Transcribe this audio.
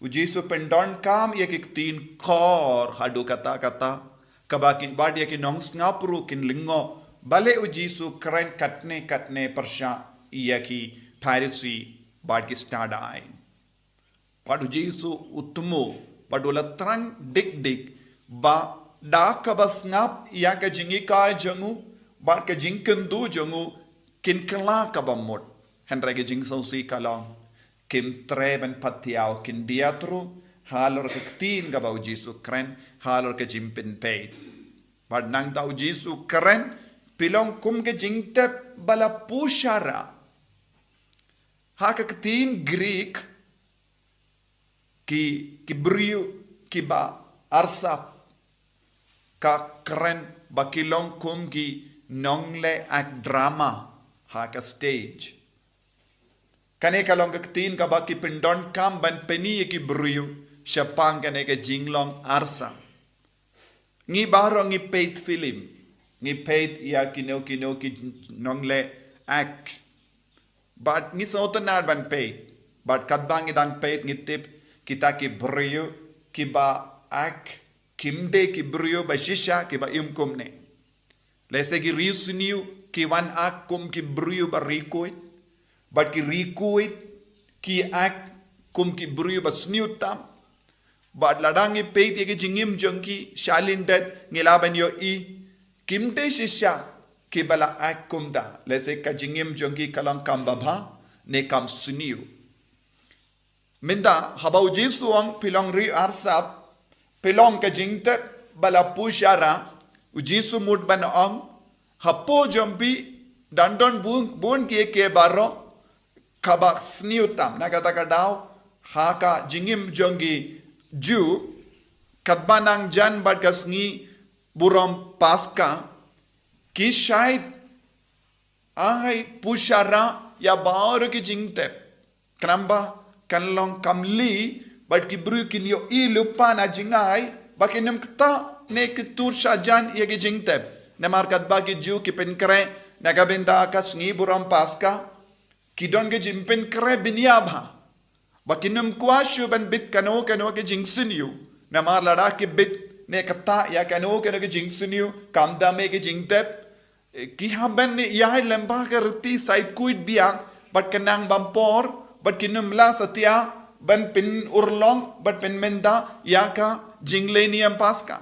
Ujisu pendon kam ya tin kor hadu kata-kata kabakin bad ya nong ngapru kin lingo bale ujisu keren katne persya ya ki piracy bad ki stadai padu jisu utmo padu latrang dik ba da kabas ngap ya ka jingi ka jangu bad ka jingkendu jangu kin kala kabamot henra ke jing sausi kalong kim treben patiao kin diatru halor ke tin ga bau jisu kren halor ke jimpin peit bad nang tau jisu kren pilong kum ke jingtep bala pushara ha ke tin Greek ki brio ki ba arsap ka kren bakilong kum ki nongle ak drama ha ka stage kane kalong ka tin ka baki pindon kam ban peni ki brio syapang kane ka jinglong arsa ngi baro ngi peit film ngi peit ya kino ki nongle ak but ngi sautanad ban peit but kadbang idang peit ngi tip kita ki brio ki ba ak kimde ki brio ba shisha ki ba imkum ne lese ki risuniu ki wan ak kum ki brio ba rikoit but ki rikuit ki ak kum ki brio ba sniutam but ladangi peit ye ki jingim jongki shalindet ngilaban yo I kimde shisha ki bala ak kumda lese ka jingim jongki kalang kambaba ne kam suniu minda habau jisuang pilong Riewarsap pilong ka jingte bala pushara ujisu mud ban ong hapo jompi dandon bun ke baro kabak sniutam nakataka daw haka jingim jongi ju katbanang jan badkasngi burom paska ki shayad ay pushara ya baru ki jingte kramba kanlong kamli bad ki bru kin yo I lupa na jingai bakinam kta ne kitur shajan ye ki jingte ne markat bagi ju ki penkre nagabenda kas ngi buram paska kidon ke jimpen kre binyabha bakinam kwashu ban bit kano ke jingsunyu na mar lada ki bit ne kta ya kano ke jingsunyu kamda me ke jingtep ki haben ne ya lamba ke rti side kuit biang bat kenang bampor bat kinum la satya ban pin urlong bat pin menda ya ka jinglenium paska